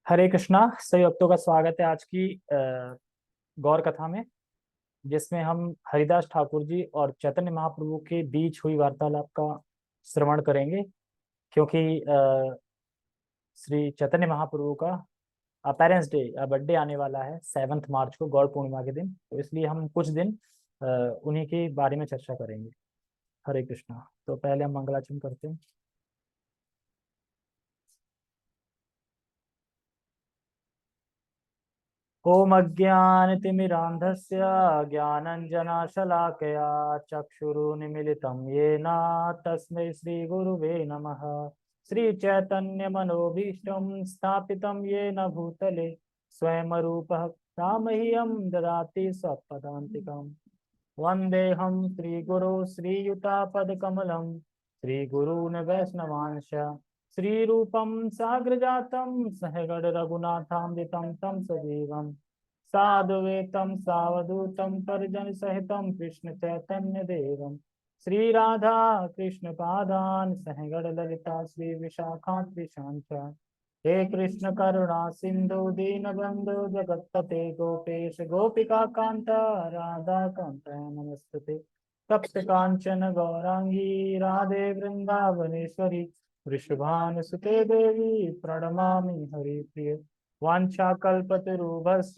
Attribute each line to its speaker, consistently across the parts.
Speaker 1: हरे कृष्णा। सभी भक्तों का स्वागत है आज की गौर कथा में, जिसमें हम हरिदास ठाकुर जी और चैतन्य महाप्रभु के बीच हुई वार्तालाप का श्रवण करेंगे। क्योंकि श्री चैतन्य महाप्रभु का पेरेंट्स डे या बर्थडे आने वाला है 7 मार्च को, गौर पूर्णिमा के दिन। तो इसलिए हम कुछ दिन उन्हीं के बारे में चर्चा करेंगे। हरे कृष्णा। तो पहले हम मंगलाचरण करते हैं। ॐ अज्ञानतिमिरान्धस्य ज्ञानञ्जनशलाकया चक्षुरुन्मीलितं येन तस्मै श्रीगुरुवे नमः। श्रीचैतन्यमनोभीष्टं स्थापितं येन भूतले स्वयं रूपः सामह्यं ददाति स्वपदान्तिकम्। वन्देऽहं श्रीगुरो श्रीयुतापदकमलं श्रीगुरून् वैष्णवांश श्रीरूपं साग्रजातं सहगण रघुनाथान्वितं तं सजीवं साधुवेतं सावधूतं परिजनसहितं कृष्ण चैतन्य देवं श्रीराधा कृष्ण पादान् सहगण ललिता श्री विशाखान्विशांच। हे कृष्ण करुणा सिंधु दीनबंधु जगतपते गोपेश गोपिका कांता राधा कांता नमस्ते। तप्त कांचन गौरांगी राधे वृंदावनेश्वरी वृषभानुसुते देवी प्रणमामि हरिप्रिय। वाञ्छाकल्पतरुभ्यश्च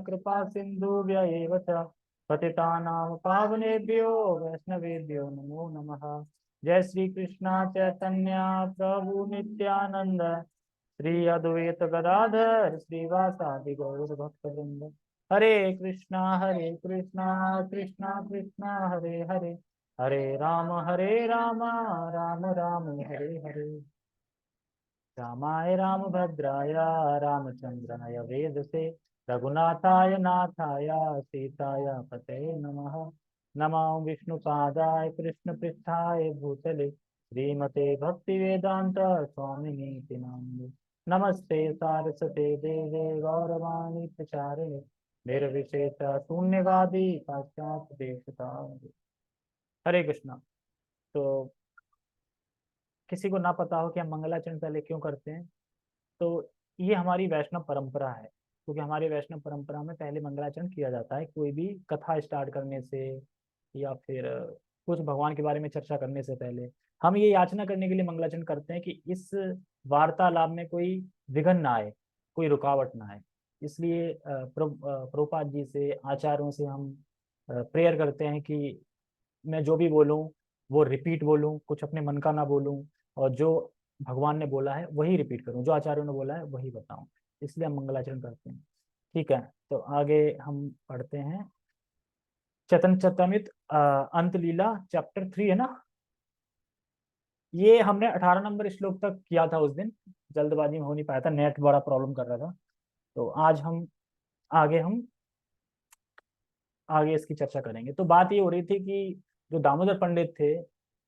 Speaker 1: कृपा सिन्धुभ्य एव च पतितानां पावनेभ्यो वैष्णवेभ्यो नमो नमः। जय श्री कृष्णा चैतन्य प्रभु नित्यानंद श्री अद्वैत गदाधर श्रीवासादि गौर भक्तवृंद। हरे कृष्णा कृष्णा कृष्णा हरे हरे, हरे राम राम राम हरे हरे। रामाय रामभद्राय रामचंद्राय वेदसे रघुनाथाय नाथाय सीताय पते नमः। नमो विष्णुपादाय कृष्णपृष्ठाय भूतले श्रीमते भक्तिवेदांत स्वामिनीति नामिने। नमस्ते सारस्वते देवे गौरवाणी प्रचारिणे निर्विशेष शून्यवादी पाश्चात्य देशतारिणे। हरे कृष्णा। तो किसी को ना पता हो कि हम मंगलाचरण पहले क्यों करते हैं, तो ये हमारी वैष्णव परंपरा है। क्योंकि हमारी वैष्णव परंपरा में पहले मंगलाचरण किया जाता है कोई भी कथा स्टार्ट करने से, या फिर कुछ भगवान के बारे में चर्चा करने से पहले हम ये याचना करने के लिए मंगलाचरण करते हैं कि इस वार्तालाप में कोई विघ्न ना आए, कोई रुकावट ना आए। इसलिए प्रभुपाद जी से, आचार्यों से हम प्रेयर करते हैं कि मैं जो भी बोलूं वो रिपीट बोलूं, कुछ अपने मन का ना बोलूं, और जो भगवान ने बोला है वही रिपीट करूं, जो आचार्यों ने बोला है वही बताऊं। इसलिए हम मंगलाचरण करते हैं। ठीक है, तो आगे हम पढ़ते हैं। चतन चतमित अंत लीला चैप्टर 3 है ना। ये हमने 18 नंबर श्लोक तक किया था उस दिन, जल्दबाजी में हो नहीं पाया था, नेट बड़ा प्रॉब्लम कर रहा था। तो आज हम आगे हम आगे इसकी चर्चा करेंगे। तो बात ये हो रही थी कि जो दामोदर पंडित थे,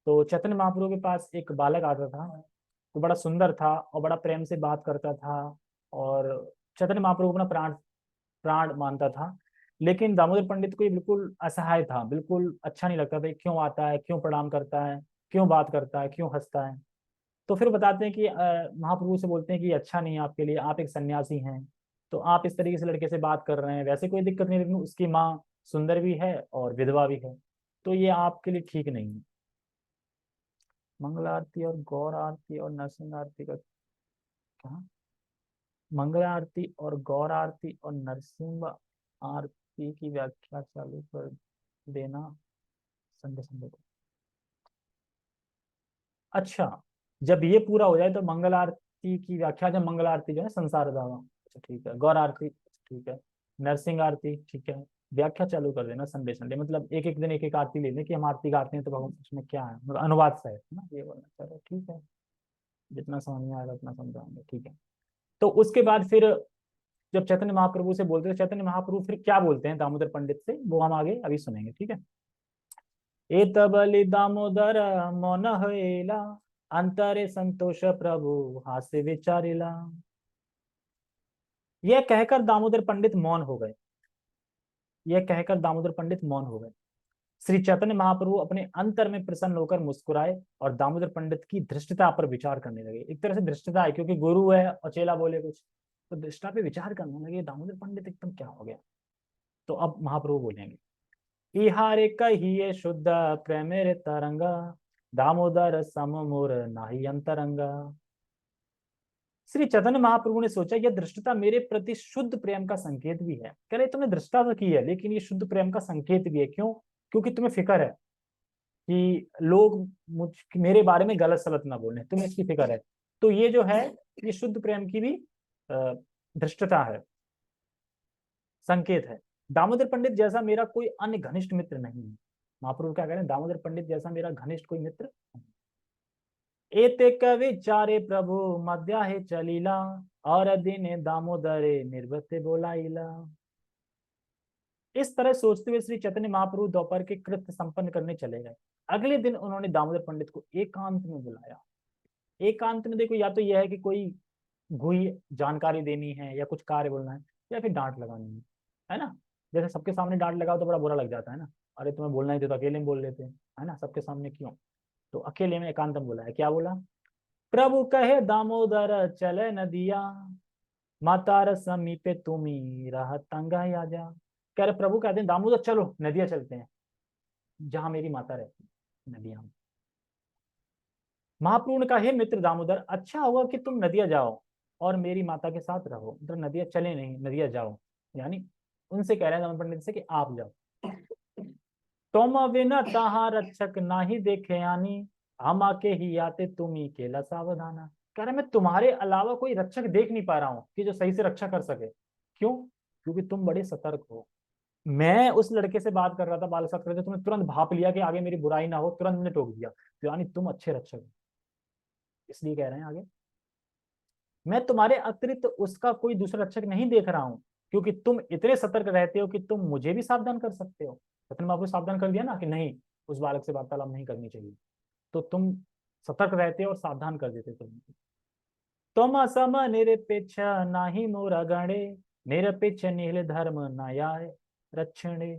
Speaker 1: तो चैतन्य महाप्रभु के पास एक बालक आता था। वो बड़ा सुंदर था और बड़ा प्रेम से बात करता था, और चैतन्य महाप्रभु अपना प्राण प्राण मानता था। लेकिन दामोदर पंडित को ये बिल्कुल असहाय था, बिल्कुल अच्छा नहीं लगता था कि क्यों आता है, क्यों प्रणाम करता है, क्यों बात करता है, क्यों हंसता है। तो फिर बताते हैं कि महाप्रभु से बोलते हैं कि ये अच्छा नहीं है आपके लिए, आप एक सन्यासी हैं, तो आप इस तरीके से लड़के से बात कर रहे हैं, वैसे कोई दिक्कत नहीं, लेकिन उसकी माँ सुंदर भी है और विधवा भी है, तो ये आपके लिए ठीक नहीं है। मंगल आरती और गौर आरती और नरसिंह आरती का क्या? मंगल आरती और गौर आरती और नरसिंह आरती की व्याख्या चालू कर देना संडे संडे को। अच्छा, जब ये पूरा हो जाए तो मंगल आरती की व्याख्या, जब मंगल आरती जो है संसार दावा, अच्छा ठीक है, गौर आरती ठीक है, नरसिंह आरती ठीक है, व्याख्या चालू कर देना संडे संडे, मतलब एक एक दिन एक एक आरती ले लें कि हम आरती गाते हैं तो भगवान उसमें क्या है, मतलब अनुवाद सहित है ना, ये बोलना। चलो ठीक है, जितना समझ में आएगा उतना समझाएंगे, ठीक है। तो उसके बाद फिर जब चैतन्य महाप्रभु से बोलते हैं, चैतन्य महाप्रभु फिर क्या बोलते हैं दामोदर पंडित से, वो हम आगे अभी सुनेंगे, ठीक है। एत बलि दामोदर मौन होएला अंतरे संतोष प्रभु हास्य विचारिला। यह कहकर दामोदर पंडित मौन हो गए। यह कहकर दामोदर पंडित मौन हो गए। श्री चैतन्य महाप्रभु अपने अंतर में प्रसन्न होकर मुस्कुराए और दामोदर पंडित की धृष्टता पर विचार करने लगे। एक तरह से धृष्टता है, क्योंकि गुरु है और चेला बोले कुछ, तो दृष्टा पे विचार करने लगे, दामोदर पंडित एकदम क्या हो गया। तो अब महाप्रभु बोलेंगे, इहारे कहिए शुद्ध प्रेमेर तरंगा, दामोदर सम मोर नाही अंतरंगा। श्री चैतन्य महाप्रभु ने सोचा यह दृष्टता मेरे प्रति शुद्ध प्रेम का संकेत भी है। कह रहे तुमने दृष्टता तो की है, लेकिन ये शुद्ध प्रेम का संकेत भी है। क्यों? क्योंकि तुम्हें फिक्र है कि लोग मेरे बारे में गलत शब्द ना बोले, तुम्हें इसकी फिक्र है। तो ये जो है, ये शुद्ध प्रेम की भी दृष्टता है, संकेत है। दामोदर पंडित जैसा मेरा कोई अन्य घनिष्ठ मित्र नहीं है। महाप्रभु क्या कह रहे हैं, दामोदर पंडित जैसा मेरा घनिष्ठ कोई मित्र नहीं। एते कवि चारे प्रभु मध्या है चलीला, और दिन दामोदरे निर्भते बोलाइला। इस तरह सोचते हुए श्री चैतन्य महाप्रभु दोपहर के कृत्य संपन्न करने चले गए। अगले दिन उन्होंने दामोदर पंडित को एकांत में बुलाया। एकांत में देखो, या तो यह है कि कोई कोई जानकारी देनी है, या कुछ कार्य बोलना है, या फिर डांट लगानी है ना। जैसे सबके सामने डांट लगाओ तो बड़ा बुरा लग जाता है ना, अरे तुम्हें बोलना ही तो अकेले में बोल लेते हैं, है ना, सबके सामने क्यों। तो अकेले में एकांत में बोला है। क्या बोला, प्रभु कहे दामोदर चले नदिया, मातार समीपे तुमी रह तंगा या जा। कह रहे प्रभु कहते हैं दामोदर चलो नदिया चलते हैं, जहां मेरी माता रहती है, नदिया में। महाप्रभु ने कहा, हे मित्र दामोदर, अच्छा होगा कि तुम नदिया जाओ और मेरी माता के साथ रहो। मतलब नदिया चले नहीं, नदिया जाओ, यानी उनसे कह रहे हैं दामोदर पंडित से कि आप जाओ। तुम बिना तहा रक्षक नाही देखे यानी, हम आके ही आते तुम ही केला सावधाना। कह रहे मैं तुम्हारे अलावा कोई रक्षक देख नहीं पा रहा हूँ कि जो सही से रक्षा कर सके। क्यों? क्योंकि तुम बड़े सतर्क हो। मैं उस लड़के से बात कर रहा था, बाल साथ कर रहे थे, तुमने तुरंत भाप लिया कि आगे मेरी बुराई ना हो, तुरंत मैंने टोक दिया। तो यानी तुम अच्छे रक्षक हो। इसलिए कह रहे हैं आगे, मैं तुम्हारे अतिरिक्त उसका कोई दूसरा रक्षक नहीं देख रहा हूँ, क्योंकि तुम इतने सतर्क रहते हो कि तुम मुझे भी सावधान कर सकते हो। सत्यन बाबू सावधान कर दिया ना कि नहीं, उस बालक से वार्तालाप नहीं करनी चाहिए, तो तुम सतर्क रहते और सावधान कर देते तुम असम निरपेक्ष नाही मोरा गणे, निरपेक्ष नील धर्म न्याय रक्षणे।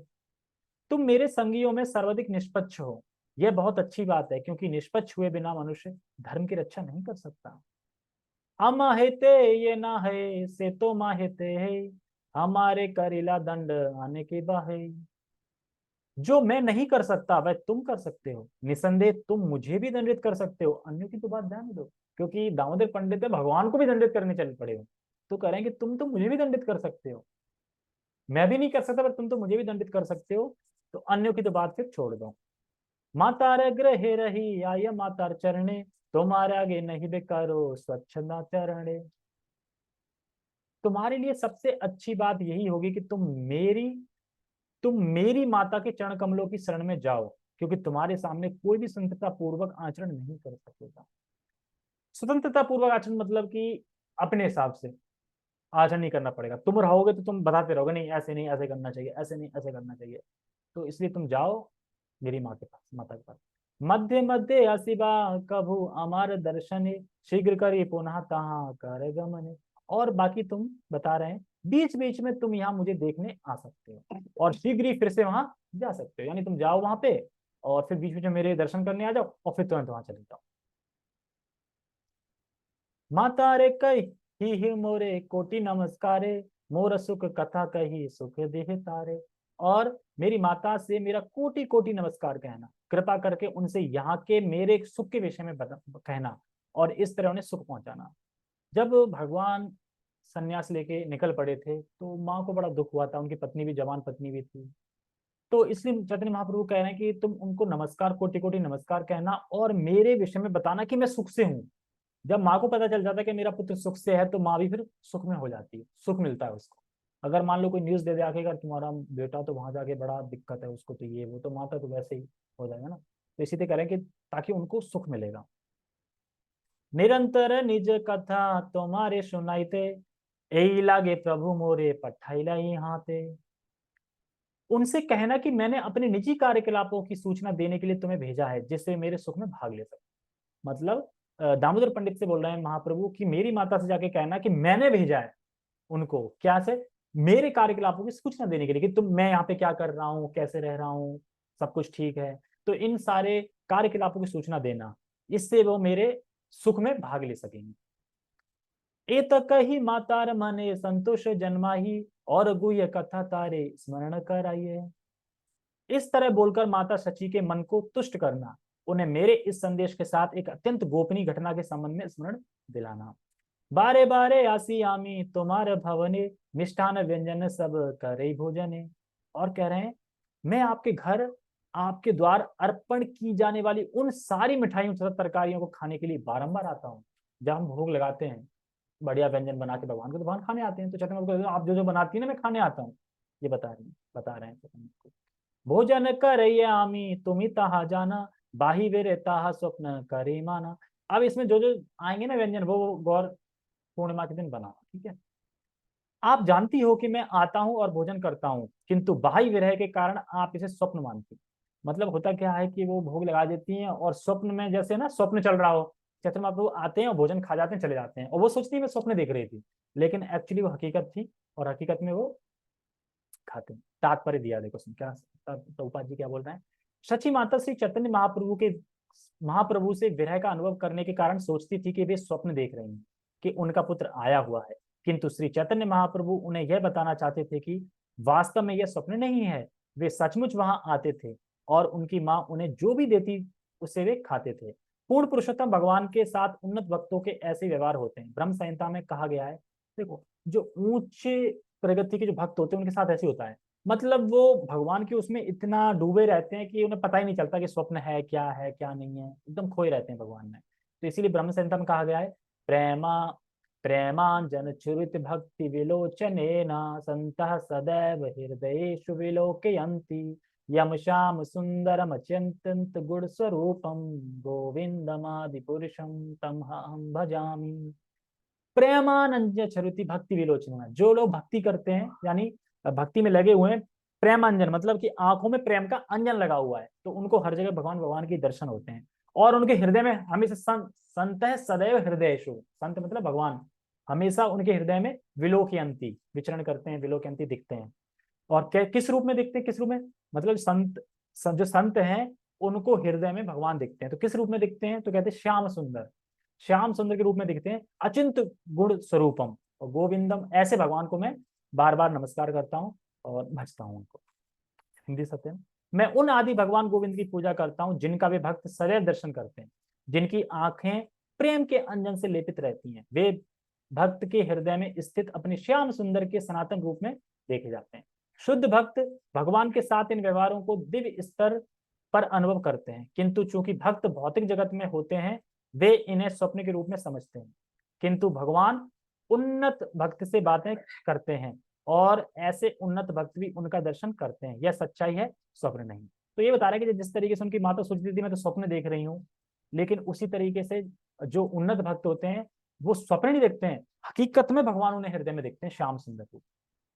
Speaker 1: तुम मेरे संगियों में सर्वाधिक निष्पक्ष हो। यह बहुत अच्छी बात है, क्योंकि निष्पक्ष हुए बिना मनुष्य धर्म की रक्षा नहीं कर सकता। हम हेते ये ना है से तो माहेते है, हमारे करीला दंड आने के बाहे। जो मैं नहीं कर सकता वह तुम कर सकते हो, निसंदेह तुम मुझे भी दंडित कर सकते हो। अन्यों की तो बात ध्यान दो, क्योंकि दामोदर पंडित है, भगवान को भी दंडित करने चल पड़े हो। तो कह रहे हैं कि तुम तो मुझे भी दंडित कर सकते हो, मैं भी नहीं कर सकता पर तुम तो मुझे भी दंडित कर सकते हो। तो अन्यों की तो बात फिर छोड़ दो। मातार ग्रह रही आय मातार चरणे, तुम्हारे आगे नहीं बेकारो स्वच्छंदा चरणे। तुम्हारे लिए सबसे अच्छी बात यही होगी कि तुम मेरी माता के चरण कमलों की शरण में जाओ, क्योंकि तुम्हारे सामने कोई भी स्वतंत्रता पूर्वक आचरण नहीं कर सकेगा। स्वतंत्रता पूर्वक आचरण मतलब कि अपने हिसाब से आचरण नहीं करना पड़ेगा। तुम रहोगे तो तुम बताते रहोगे, नहीं ऐसे नहीं ऐसे करना चाहिए, ऐसे नहीं ऐसे करना चाहिए। तो इसलिए तुम जाओ मेरी माँ के पास, माता के पास। मध्य मध्य असिबा कभु अमार दर्शन, शीघ्र करी पुनः तहाँ कर गमन। और बाकी तुम बता रहे हैं, बीच बीच में तुम यहाँ मुझे देखने आ सकते हो और शीघ्र ही फिर से वहां जा सकते हो। यानी तुम जाओ वहां पे और फिर बीच बीच में मेरे दर्शन करने आ जाओ और फिर तुरंत वहां चले जाओ। माता रे कही ही मोरे कोटि नमस्कारे, मोर सुख कथा कही सुख देह तारे। और मेरी माता से मेरा कोटि कोटि नमस्कार कहना, कृपा करके उनसे यहाँ के मेरे सुख के विषय में कहना और इस तरह उन्हें सुख पहुंचाना। जब भगवान सन्यास लेके निकल पड़े थे तो माँ को बड़ा दुख हुआ था, उनकी पत्नी भी, जवान पत्नी भी थी। तो इसलिए चैतन्य महाप्रभु कह रहे हैं कि तुम उनको नमस्कार, कोटि कोटि नमस्कार कहना और मेरे विषय में बताना कि मैं सुख से हूँ। जब माँ को पता चल जाता है कि मेरा पुत्र सुख से है, तो माँ भी फिर सुख में हो जाती है, सुख मिलता है उसको। अगर मान लो कोई न्यूज दे दे आके अगर तुम्हारा बेटा तो वहां जाके बड़ा दिक्कत है उसको, तो ये वो, तो माता तो वैसे ही हो जाएगा ना। तो इसी तरह करें कि ताकि उनको सुख मिलेगा। निरंतर निज कथा तुम्हारे सुनाइते, यही लागे प्रभु मोरे पठाइला ही हाथे। उनसे कहना कि मैंने अपने निजी कार्यकलापों की सूचना देने के लिए तुम्हें भेजा है, जिससे मेरे सुख में भाग ले सके। मतलब दामोदर पंडित से बोल रहे हैं महाप्रभु कि मेरी माता से जाके कहना कि मैंने भेजा है उनको, क्या से, मेरे कार्यकलापों की सूचना देने के लिए, कि तुम, मैं यहाँ पे क्या कर रहा हूँ, कैसे रह रहा हूँ, सब कुछ ठीक है। तो इन सारे कार्यकलापों की सूचना देना, इससे वो मेरे सुख में भाग ले सकेंगे। ए कही मातार मने संतोष जन्माही, और गुह्य कथा तारे स्मरण कर आइए। इस तरह बोलकर माता शची के मन को तुष्ट करना, उन्हें मेरे इस संदेश के साथ एक अत्यंत गोपनीय घटना के संबंध में स्मरण दिलाना। बारे बारे आसी आमी तुम्हारे भवने, मिष्ठान व्यंजन सब करे भोजने। और कह रहे हैं, मैं आपके घर, आपके द्वार अर्पण की जाने वाली उन सारी मिठाइयों तथा तरकारियों को खाने के लिए बारंबार आता हूँ। जब हम भोग लगाते हैं बढ़िया व्यंजन बना के भगवान को, तो भगवान खाने आते हैं। तो चैतन्य आप जो जो बनाती है ना, मैं खाने आता हूँ, ये बता रहे हैं चैतन्य को। भोजन करे आमी तुमी ताहा जाना, बाही वेरे ताहा स्वप्न करे माना। अब इसमें जो जो आएंगे ना व्यंजन, वो गौर पूर्णिमा के दिन बनाना, ठीक है। आप जानती हो कि मैं आता हूं और भोजन करता हूं, किंतु बाह्य विरह के कारण आप इसे स्वप्न मानती। मतलब होता क्या है कि वो भोग लगा देती हैं और स्वप्न में, जैसे ना स्वप्न चल रहा हो, चैतन्य महाप्रभु आते हैं और भोजन खा जाते हैं, चले जाते हैं, और वो सोचती है मैं स्वप्न देख रही थी, लेकिन एक्चुअली वो हकीकत थी, और हकीकत में वो खाते हैं। तात्पर्य दिया देखो क्या प्रभुपाद जी क्या बोल रहे हैं। सची माता श्री चैतन्य महाप्रभु से विरह का अनुभव करने के कारण सोचती थी कि वे स्वप्न देख रही हैं कि उनका पुत्र आया हुआ है, किंतु श्री चैतन्य महाप्रभु उन्हें यह बताना चाहते थे कि वास्तव में यह स्वप्न नहीं है, वे सचमुच वहां आते थे और उनकी माँ उन्हें जो भी देती उसे वे खाते थे। पूर्ण पुरुषोत्तम भगवान के साथ उन्नत भक्तों के ऐसे व्यवहार होते हैं। ब्रह्म संहिता में कहा गया है, देखो, जो उच्च प्रगति के जो भक्त होते हैं उनके साथ ऐसे होता है। मतलब वो भगवान के उसमें इतना डूबे रहते हैं कि उन्हें पता ही नहीं चलता कि स्वप्न है क्या नहीं है, एकदम खोए रहते हैं भगवान में। तो इसीलिए ब्रह्म संहिता में कहा गया है, प्रेमा प्रेमांजन चुरित भक्ति विलोचने न संतः सदैव हृदयेषु विलोकयन्ति, यम श्याम सुंदरम अत्यंत गुण स्वरूपम, गोविंदमादि पुरुषम तम हम भजामि। प्रेमानंद छरुति भक्ति विलोचना, जो लोग भक्ति करते हैं यानी भक्ति में लगे हुए हैं, प्रेमांजन मतलब कि आंखों में प्रेम का अंजन लगा हुआ है, तो उनको हर जगह भगवान भगवान के दर्शन होते हैं। और उनके हृदय में हमेशा संत है सदैव हृदयेषु, संत मतलब भगवान हमेशा उनके हृदय में विलोकयंती विचरण करते हैं, विलोकयंती दिखते हैं। और किस रूप में दिखते हैं, किस रूप में, मतलब जो संत हैं उनको हृदय में भगवान दिखते हैं। तो किस रूप में दिखते हैं, तो कहते हैं श्याम सुंदर, श्याम सुंदर के रूप में दिखते हैं, अचिंत गुण स्वरूपम और गोविंदम। ऐसे भगवान को मैं बार बार नमस्कार करता हूँ और भजता हूँ उनको। हिंदी सत्य, मैं उन आदि भगवान गोविंद की पूजा करता हूँ जिनका वे भक्त सदैव दर्शन करते हैं, जिनकी आंखें प्रेम के अंजन से लेपित रहती हैं। वे भक्त के हृदय में स्थित अपने श्याम सुंदर के सनातन रूप में देखे जाते हैं। शुद्ध भक्त भगवान के साथ इन व्यवहारों को दिव्य स्तर पर अनुभव करते हैं, किंतु चूंकि भक्त भौतिक जगत में होते हैं, वे इन्हें स्वप्न के रूप में समझते हैं। किंतु भगवान उन्नत भक्त से बातें करते हैं और ऐसे उन्नत भक्त भी उनका दर्शन करते हैं। यह सच्चाई है, स्वप्न नहीं। तो ये बता रहा है कि जिस तरीके से उनकी माता सोचती थी मैं तो स्वप्न देख रही हूँ, लेकिन उसी तरीके से जो उन्नत भक्त होते हैं वो स्वप्न नहीं देखते हैं, हकीकत में भगवान उन्हें हृदय में देखते हैं श्याम सुंदर रूप।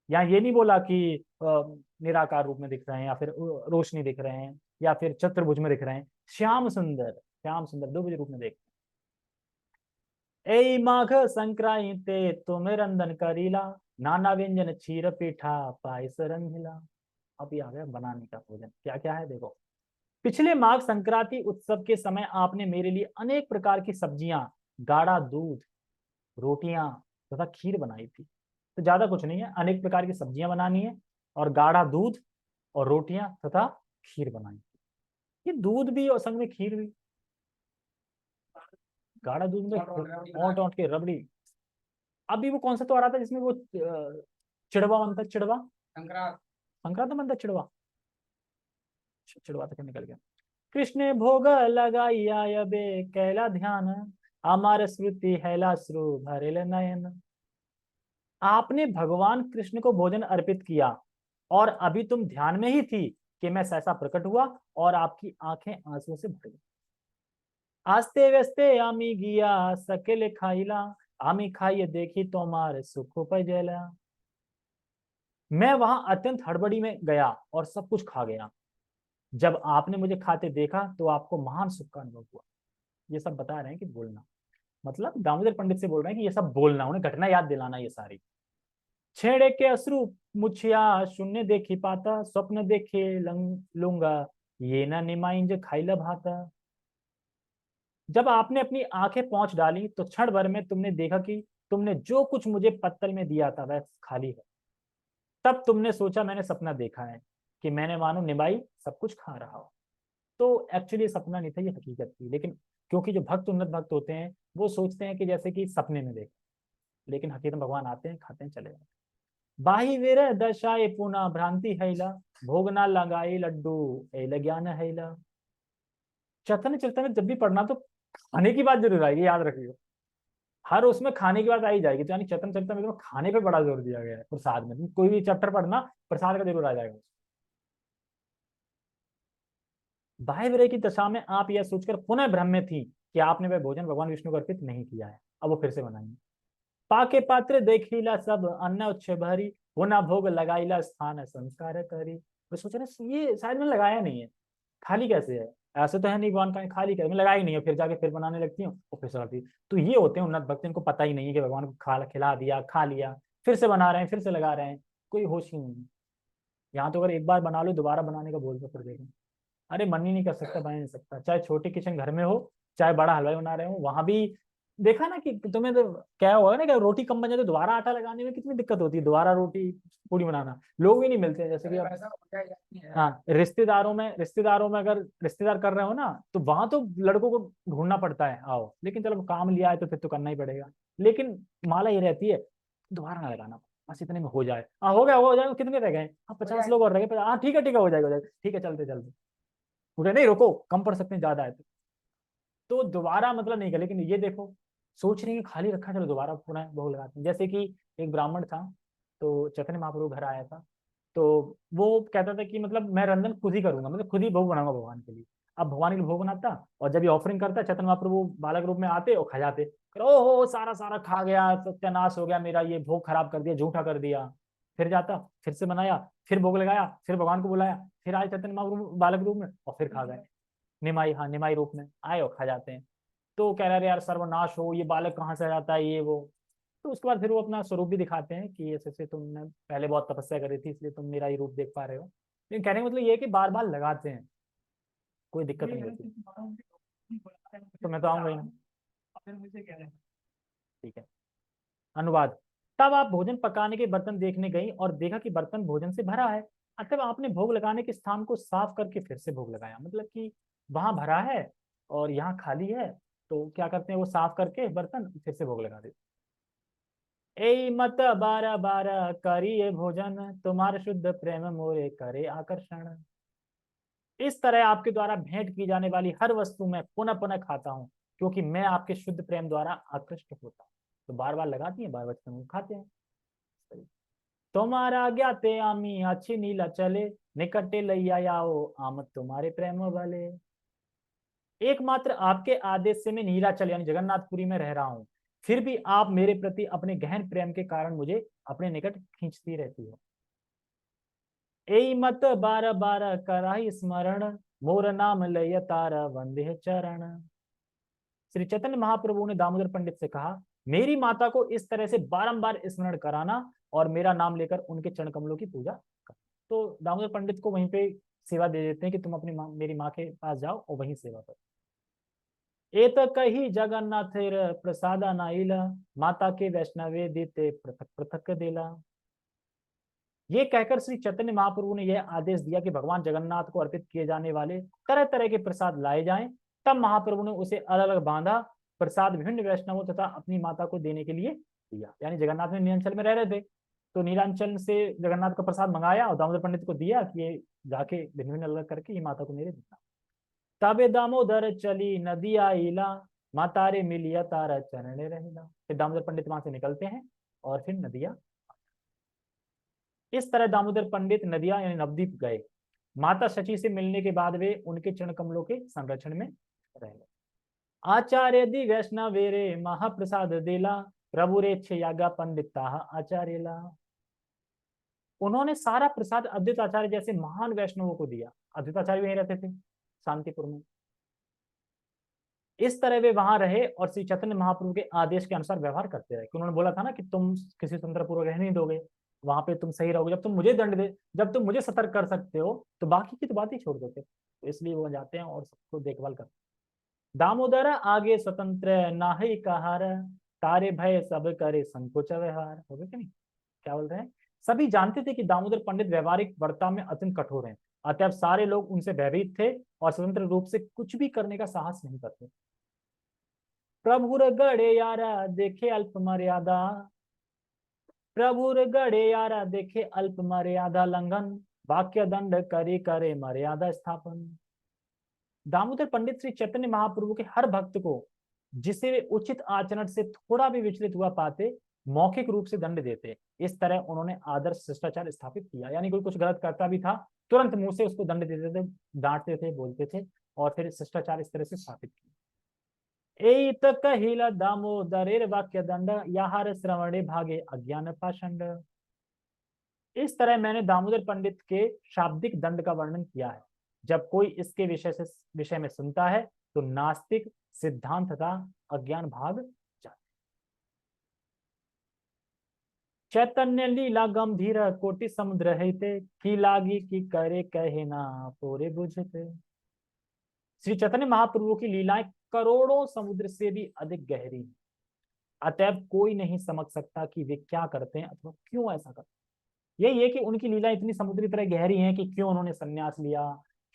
Speaker 1: यहाँ ये नहीं बोला कि निराकार रूप में दिख रहे हैं या फिर रोशनी दिख रहे हैं या फिर चतुर्भुज में दिख रहे हैं, श्याम सुंदर, श्याम सुंदर दो रूप में देखते हैं। ए माघ संक्रांति तुम रंदन करीला, नाना व्यंजन क्षीर पीठा पायस रंगीला। अब ये आ गया बनाने का भोजन, क्या क्या है देखो। पिछले माघ संक्रांति उत्सव के समय आपने मेरे लिए अनेक प्रकार की सब्जियां, गाढ़ा दूध, रोटियां तथा खीर बनाई थी। तो ज्यादा कुछ नहीं है, अनेक प्रकार की सब्जियां बनानी है और गाढ़ा दूध और रोटियां तथा खीर बनानी। ये दूध भी और संग में खीर भी, गाढ़ा दूध में ओंट ओंट के रबड़ी। अभी वो कौन सा तो आ रहा था जिसमें वो चिड़वा बनता, चिड़वा संक्रांत, संक्रांत बनता चिड़वा, चिड़वा तक निकल गया। कृष्ण भोग लगाइया बे कैला ध्यान, अमर स्मृति हैला श्रु भरेल नयन। आपने भगवान कृष्ण को भोजन अर्पित किया और अभी तुम ध्यान में ही थी कि मैं सहसा प्रकट हुआ और आपकी आंखें आंसुओं से भर गई। आस्ते व्यस्ते आमी गिया सकेले खाइला, आमी खाइए देखी तुम्हारे सुख उपजला। मैं वहां अत्यंत हड़बड़ी में गया और सब कुछ खा गया। जब आपने मुझे खाते देखा तो आपको महान सुख का अनुभव हुआ। ये सब बता रहे हैं कि बोलना, मतलब दामोदर पंडित से बोल रहे हैं कि ये सब बोलना, उन्हें घटना याद दिलाना ये सारी। छेड़े के अश्रु मुछिया शून्य देखी पाता, स्वप्न देखे लूंगा ये न निमाइंज खाइला भाता। जब आपने अपनी आंखें पहुंच डाली तो क्षण भर में तुमने देखा कि तुमने जो कुछ मुझे पत्तल में दिया था वह खाली है। तब तुमने सोचा मैंने सपना देखा है कि मैंने मानो निभाई सब कुछ खा रहा हो। तो एक्चुअली सपना नहीं था, ये हकीकत थी। लेकिन क्योंकि जो भक्त उन्नत भक्त होते हैं वो सोचते हैं कि जैसे कि सपने में देख, लेकिन हकीकत में भगवान आते हैं, खाते हैं, चले जाते हैं। बाही वीर दशाए पुना भ्रांति हैला, भोग ना लगाई लड्डू एल ज्ञान हैला। चैतन्य चरितमृत जब भी पढ़ना तो खाने की बात जरूर आएगी, याद रखिएगा। हर उसमें खाने की बात आई जाएगी। तो यानी चैतन्य चरितमृत में खाने पे बड़ा जोर दिया गया है प्रसाद में। कोई भी चैप्टर पढ़ना, प्रसाद का जरूर आ जाएगा। बाह्य विरह की दशा में आप यह सोचकर पुनः भ्रम में थी कि आपने वह भोजन भगवान विष्णु को अर्पित नहीं किया है। अब वो फिर से बनाएंगे। पाके पात्र देखीला सब अन्न उच्च भरी, होना भोग लगाईला स्थान संस्कार करी। तो सोच रहे ये शायद मैंने लगाया नहीं है, खाली कैसे है। ऐसे तो है नहीं भगवान का खाली कैसे, मैं लगाई नहीं है। फिर जाके फिर बनाने लगती हूँ और फिर से करती हूँ। तो ये होते हैं उन्नत भक्त, इनको पता ही नहीं है कि भगवान को खिला दिया, खा लिया, फिर से बना रहे हैं, फिर से लगा रहे हैं, कोई होश ही नहीं है। यहाँ तो अगर एक बार बना लो दोबारा बनाने का बोल दो फिर देखें, अरे मन ही नहीं कर सकता, बना नहीं सकता। चाहे छोटी किचन घर में हो, चाहे बड़ा हलवाई बना रहे हो, वहां भी देखा ना कि तुम्हें तो क्या हुआ ना कि रोटी कम बन जाए तो दोबारा आटा लगाने में कितनी दिक्कत होती है, दोबारा रोटी पूरी बनाना। लोग ही नहीं मिलते हैं। जैसे कि हाँ, रिश्तेदारों में अगर रिश्तेदार कर रहे हो ना तो वहां तो लड़कों को ढूंढना पड़ता है, आओ, लेकिन चलो काम लिया है तो फिर तो करना ही पड़ेगा। लेकिन माला ये रहती है दोबारा ना लगाना, बस इतने में हो जाए। हाँ हो गया, हो जाएगा। कितने रह गए? हाँ 50 लोग और रह गए। हाँ ठीक है, ठीक है, हो जाएगा, हो जाएगा, ठीक है, चलते चलते पूरे नहीं, रुको, कम पड़ सकते हैं, ज्यादा है तो दोबारा मतलब नहीं कर। लेकिन ये देखो, सोच रहे हैं कि खाली रखा, चलो दोबारा पुनः भोग लगाते हैं। जैसे कि एक ब्राह्मण था, तो चैतन्य महाप्रभु घर आया था, तो वो कहता था कि मतलब मैं रंजन खुद ही करूंगा, मतलब खुद ही भोग बनाऊंगा भगवान के लिए। अब भगवान के लिए भोग बनाता और जब ये ऑफरिंग करता, चैतन्य महाप्रभु बालक रूप में आते और खा जाते। ओहो सारा सारा खा गया, सत्यानाश हो गया मेरा, ये भोग खराब कर दिया, झूठा कर दिया। फिर जाता, फिर से बनाया, फिर भोग लगाया, फिर भगवान को बुलाया, फिर आए चैतन्य महाप्रभु बालक रूप में और फिर खा गए। निमाई, हाँ निमाई रूप में आए और खा जाते हैं। तो कह रहे यार सर्वनाश हो, ये बालक कहाँ से आ जाता है, ये वो। तो उसके बाद फिर वो अपना स्वरूप भी दिखाते हैं कि ऐसे ऐसे तुमने पहले बहुत तपस्या करी थी इसलिए तुम मेरा ही रूप देख पा रहे हो। लेकिन कहने का मतलब ये है कि बार बार लगाते हैं, कोई दिक्कत नहीं होती। तो मैं तो आऊंगा ही ना। ठीक है। अनुवाद। तब आप भोजन पकाने के बर्तन देखने गई और देखा कि बर्तन भोजन से भरा है। अतः आपने भोग लगाने के स्थान को साफ करके फिर से भोग लगाया। मतलब कि वहां भरा है और यहाँ खाली है, तो क्या करते हैं, वो साफ करके बर्तन फिर से भोग लगा देते। ए मत बारा बारा करिए भोजन, तुम्हारे शुद्ध प्रेम मोरे करे आकर्षण। इस तरह आपके द्वारा भेंट की जाने वाली हर वस्तु में पुनः पुनः खाता हूँ, क्योंकि मैं आपके शुद्ध प्रेम द्वारा आकृष्ट होता हूँ। तो बार बार लगाती है, बार बार खाते हैं। तुम्हारा ज्ञाते आमी अच्छी नीला चले, निकटे लैया आओ आम तुम्हारे प्रेम वाले। एकमात्र आपके आदेश से मैं नीलाचल यानी जगन्नाथपुरी में रह रहा हूँ, फिर भी आप मेरे प्रति अपने गहन प्रेम के कारण मुझे अपने निकट खींचती रहती हो। ए मत बार बार कराही स्मरण, मोर नाम लय तारा वंदे चरण। श्री चैतन्य महाप्रभु ने दामोदर पंडित से कहा, मेरी माता को इस तरह से बारंबार स्मरण कराना और मेरा नाम लेकर उनके चरण कमलों की पूजा कर। तो दामोदर पंडित को वहीं पे सेवा दे देते हैं कि तुम अपनी मेरी माँ के पास जाओ और वहीं सेवा करो। एत कही जगन्नाथ प्रसादा नाइला, माता के वैष्णवे देते पृथक पृथक देला। ये कहकर श्री चैतन्य महाप्रभु ने यह आदेश दिया कि भगवान जगन्नाथ को अर्पित किए जाने वाले तरह तरह के प्रसाद लाए जाएं। तब महाप्रभु ने उसे अलग अलग बांधा, प्रसाद विभिन्न वैष्णवों तथा अपनी माता को देने के लिए दिया। यानी जगन्नाथ में नीलांचल में रह रहे थे, तो नीलांचल से जगन्नाथ का प्रसाद मंगाया और दामोदर पंडित को दिया कि ये जाके भिन्न भिन्न अलग करके ये माता को मेरे देना। तबे दामोदर चली नदी आईला, मातारे मिलिया तारा चरण रहिला। फिर दामोदर पंडित वहां से निकलते हैं और फिर नदिया। इस तरह दामोदर पंडित नदिया यानी नवद्वीप गए। माता शची से मिलने के बाद वे उनके चरण कमलों के संरक्षण में रह गए। आचार्य दि वैष्णव वेरे महाप्रसाद देला, प्रभु रे यागा पंडिता आचार्यला। उन्होंने सारा प्रसाद अद्वैत आचार्य जैसे महान वैष्णवों को दिया। अद्वैत आचार्य वहीं रहते थे शांतिपुर में। इस तरह वे वहां रहे और श्री चैतन्य महाप्रभु के आदेश के अनुसार व्यवहार करते रहे। उन्होंने बोला था ना कि तुम किसी स्वतंत्र पूर्वक रहने नहीं दोगे, वहां पे तुम सही रहोगे, जब तुम मुझे दंड दे, जब तुम मुझे सतर्क कर सकते हो तो बाकी की तो बात ही छोड़ दो। तो इसलिए वो जाते हैं और सबको देखभाल करते हैं। दामोदर आगे स्वतंत्र नाही कहार, तारे भय सब करे संकोच व्यवहार, हो गया कि नहीं? क्या बोल रहे हैं? सभी जानते थे कि दामोदर पंडित व्यवहारिक वर्ता में अत्यंत कठोर हैं, अतः सारे लोग उनसे भयभीत थे और स्वतंत्र रूप से कुछ भी करने का साहस नहीं करते। प्रभुर गड़े यारा देखे अल्प मर्यादा, प्रभुर गड़े यारा देखे अल्प मर्यादा लंघन, वाक्य दंड करे करे मर्यादा स्थापन। दामोदर पंडित श्री चैतन्य महाप्रभु के हर भक्त को जिसे वे उचित आचरण से थोड़ा भी विचलित हुआ पाते मौखिक रूप से दंड देते। इस तरह उन्होंने आदर्श शिष्टाचार स्थापित किया, यानी कोई कुछ गलत करता भी था तुरंत मुंह से उसको दंड देते थे, डांटते थे, बोलते थे, और फिर शिष्टाचार इस तरह से स्थापित किया। एत कहिला दामोदरेर वाक्य दंड याहार श्रवणे भागे अज्ञान पाषंड। इस तरह मैंने दामोदर पंडित के शाब्दिक दंड का वर्णन किया है। जब कोई इसके विषय में सुनता है तो नास्तिक सिद्धांत तथा अज्ञान भाग जाते। चैतन्य लीला गंभीर कोटि समुद्र है की लागी की करे कहे ना पूरे बुझते। श्री चैतन्य महाप्रभु की लीलाएं करोड़ों समुद्र से भी अधिक गहरी हैं, अतएव कोई नहीं समझ सकता कि वे क्या करते हैं अथवा क्यों ऐसा करते हैं। यही है कि उनकी लीला इतनी समुद्री तरह गहरी है कि क्यों उन्होंने संन्यास लिया,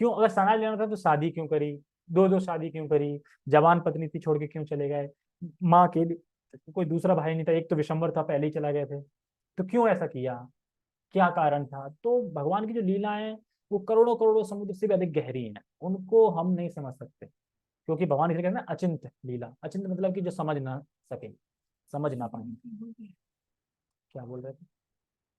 Speaker 1: क्यों, अगर संन्यास लेना था तो शादी क्यों करी, दो दो शादी क्यों करी, जवान पत्नी थी छोड़ के क्यों चले गए, माँ के लिए कोई दूसरा भाई नहीं था, एक तो विशंबर था पहले ही चला गए थे, तो क्यों ऐसा किया, क्या कारण था। तो भगवान की जो लीला है वो करोड़ों करोड़ों समुद्र से भी अधिक गहरी है, उनको हम नहीं समझ सकते, क्योंकि भगवान इसलिए कहते हैं अचिंत लीला। अचिंत मतलब कि जो समझ ना सके, समझ ना पाए। क्या बोल रहे थे?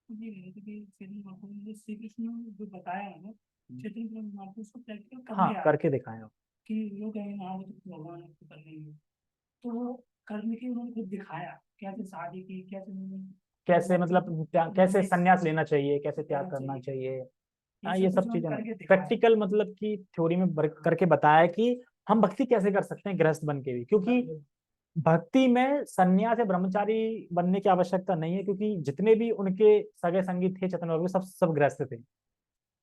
Speaker 1: श्री कृष्ण जो बताया है ना, चैतन्य महाप्रभु उसको प्रैक्टिकल कर लिया, करके दिखाया कि लोग भगवान को कर लेंगे, तो वो करने की उन्होंने खुद दिखाया, कैसे शादी की, कैसे मतलब कैसे संन्यास लेना चाहिए, कैसे त्याग करना चाहिए। हाँ, ये सब चीजें प्रैक्टिकल मतलब कि थ्योरी में करके बताया कि हम भक्ति कैसे कर सकते हैं गृहस्थ बन के भी, क्योंकि भक्ति में सन्यास या ब्रह्मचारी बनने की आवश्यकता नहीं है, क्योंकि जितने भी उनके सगे संगी थे चैतन्य महाप्रभु सब सब गृहस्थ थे,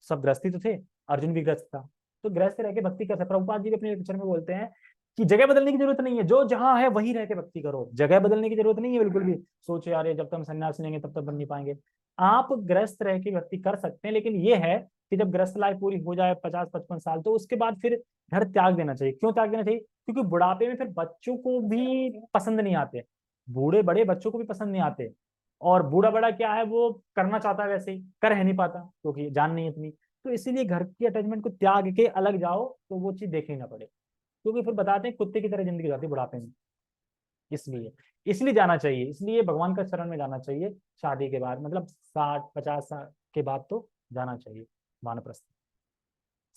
Speaker 1: सब गृहस्थी तो थे, अर्जुन भी गृहस्थ था, तो गृहस्थ रह के भक्ति कर सकते। प्रभुपाद जी भी अपने लेक्चर में बोलते हैं कि जगह बदलने की जरूरत नहीं है, जो जहां है वहीं रह के भक्ति करो, जगह बदलने की जरूरत नहीं है बिल्कुल भी। सोचे यार जब तक हम संन्यास लेंगे तब तक बन नहीं पाएंगे, आप गृहस्थ रह के भक्ति कर सकते हैं, लेकिन ये है कि जब गृहस्थ लाइफ पूरी हो जाए 50-55 साल, तो उसके बाद फिर घर त्याग देना चाहिए। क्यों त्याग देना चाहिए? क्योंकि बुढ़ापे में फिर बच्चों को भी पसंद नहीं आते, बूढ़े बड़े बच्चों को भी पसंद नहीं आते, और बूढ़ा बड़ा क्या है वो करना चाहता है वैसे ही कर है नहीं पाता क्योंकि जान नहीं इतनी। तो इसीलिए घर की अटैचमेंट को त्याग के अलग जाओ तो वो चीज देखनी ना पड़े, क्योंकि फिर बताते हैं कुत्ते की तरह जिंदगी जाती है बुढ़ापे में। इसलिए इसलिए जाना चाहिए, इसलिए भगवान का शरण में जाना चाहिए शादी के बाद, मतलब 60-50 साल के बाद तो जाना चाहिए वानप्रस्थ।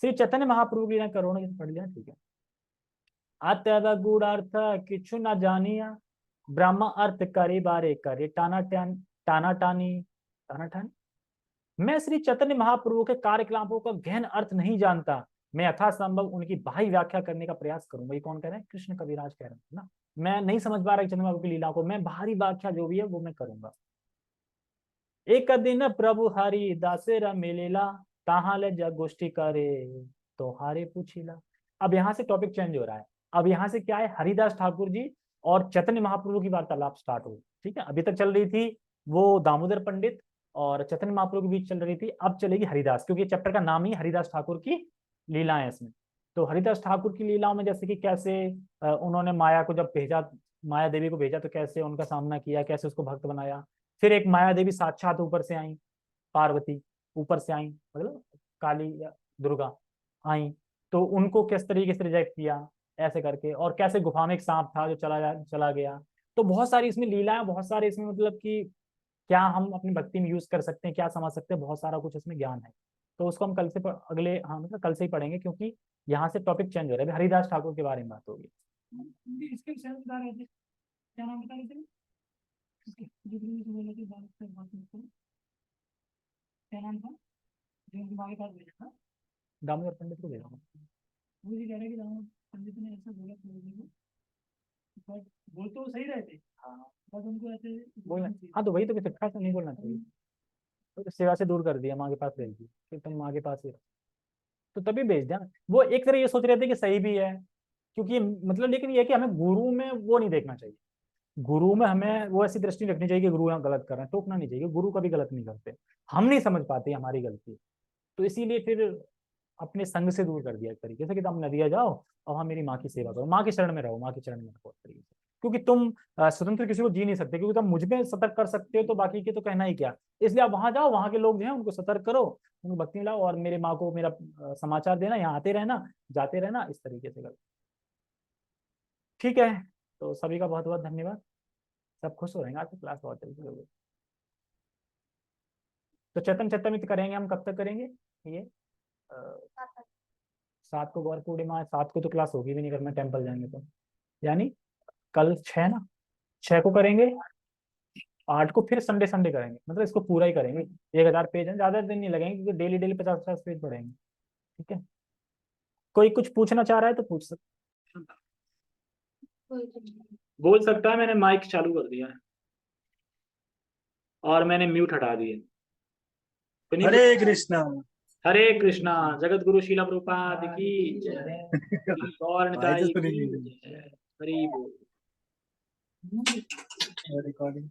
Speaker 1: श्री चैतन्य महाप्रभु की करोड़ों की पढ़ लिया, ठीक है। अत्यध गूढ़ किछु न जानिया, ब्रह्म अर्थ करे बारे करे टाना टान टाना टानी टाना टानी। मैं श्री चैतन्य महाप्रभु के कार्यकलापों का गहन अर्थ नहीं जानता, मैं यथासंभव उनकी बाह्य व्याख्या करने का प्रयास करूंगा। ये कौन कह रहे हैं? कृष्ण कविराज कह रहे हैं ना। मैं नहीं समझ पा रहा चैतन्य महाप्रभु की लीला को, मैं बाहरी व्याख्या जो भी है वो मैं करूंगा। एक दिन प्रभु हरि दासेरा मिलेला, ताहा ले जग गोष्ठी करे तो हारे पूछिला। अब यहाँ से टॉपिक चेंज हो रहा है, अब यहाँ से क्या है, हरिदास ठाकुर जी और चैतन्य महाप्रभु की वार्तालाप स्टार्ट हो, ठीक है। अभी तक चल रही थी वो दामोदर पंडित और चैतन्य महाप्रभु के बीच चल रही थी, अब चलेगी हरिदास, क्योंकि चैप्टर का नाम ही हरिदास ठाकुर की लीलाएं इसमें। तो हरिदास ठाकुर की लीलाओं में जैसे कि कैसे उन्होंने माया को जब भेजा, माया देवी को भेजा तो कैसे उनका सामना किया, कैसे उसको भक्त बनाया। फिर एक माया देवी साक्षात ऊपर से आई, पार्वती ऊपर से आई, मतलब काली या दुर्गा आई, तो उनको किस तरीके से रिजेक्ट किया ऐसे करके, और कैसे गुफा में एक सांप था जो चला गया। तो बहुत सारी इसमें लीलाएं, बहुत सारे इसमें मतलब कि क्या हम अपनी भक्ति में यूज कर सकते हैं, क्या समझ सकते हैं, बहुत सारा कुछ इसमें ज्ञान है। तो उसको हम कल से अगले, हाँ मतलब कल से ही पढ़ेंगे, क्योंकि यहाँ से टॉपिक चेंज हो रहा है, हरिदास ठाकुर के बारे में बात होगी। इसके विषय में बता रहे थे, क्या नाम बता रहे थे? क्या नाम था जो हमारे पास भेजा था? दामोदर पंडित को भेजा था। मुझे कह रहे कि दामोदर पंडित ने ऐसा बोला था, बट बोल तो सही रहे थे, हाँ बस उनको ऐसे बोलना। हाँ तो वही तो, फिर से नहीं बोलना चाहिए, तो सेवा से दूर कर दिया, माँ के पास भेज दिया, फिर तुम माँ के पास ही रहो। तो तभी भेज दिया। वो एक तरह ये सोच रहे थे कि सही भी है, क्योंकि मतलब, लेकिन ये कि हमें गुरु में वो नहीं देखना चाहिए, गुरु में हमें वो ऐसी दृष्टि रखनी चाहिए कि गुरु यहाँ गलत कर रहे हैं, टोकना नहीं चाहिए, गुरु कभी गलत नहीं करते, हम नहीं समझ पाते हमारी गलती। तो इसीलिए फिर अपने संग से दूर कर दिया एक तरीके से कि तुम नदिया जाओ और हाँ मेरी माँ की सेवा करो, माँ के शरण में रहो, माँ के चरण में रहो एक तरीके से। क्योंकि तुम स्वतंत्र किसी को जी नहीं सकते, क्योंकि तुम मुझ में सतर्क कर सकते हो तो बाकी के तो कहना ही क्या। इसलिए आप वहां जाओ, वहां के लोग जो है उनको सतर्क करो, उनको भक्ति में लाओ, और मेरे माँ को मेरा समाचार देना, यहाँ आते रहना जाते रहना, इस तरीके से करो। ठीक है, तो सभी का बहुत बहुत धन्यवाद। सब खुश हो रहेंगे, आपकी क्लास बहुत जल्दी होगी। तो चैतन्य चैतन्य करेंगे हम, कब तक करेंगे ये? 7 को गौर पूर्णिमा है, 7 को तो क्लास होगी भी नहीं अगर मैं टेम्पल जाएंगे तो, यानी कल 6 ना, 6 को करेंगे, 8 को फिर संडे संडे करेंगे, मतलब इसको पूरा ही करेंगे। 1000 पेज है, ज्यादा दिन नहीं लगेंगे क्योंकि डेली डेली 50-50 पेज पढ़ेंगे। ठीक है, कोई कुछ पूछना चाह रहा है तो पूछ सकते, बोल सकता है। मैंने माइक चालू कर दिया है और मैंने म्यूट हटा दिया। तो नहीं
Speaker 2: हरे कृष्णा।
Speaker 1: हरे कृष्णा। जगत गुरु शीला प्रभुपाद की जय। गौर
Speaker 2: भाई तो
Speaker 1: निताई
Speaker 2: सुनी
Speaker 1: की
Speaker 2: नहीं
Speaker 1: जय। हरि बोल।
Speaker 2: रिकॉर्डिंग।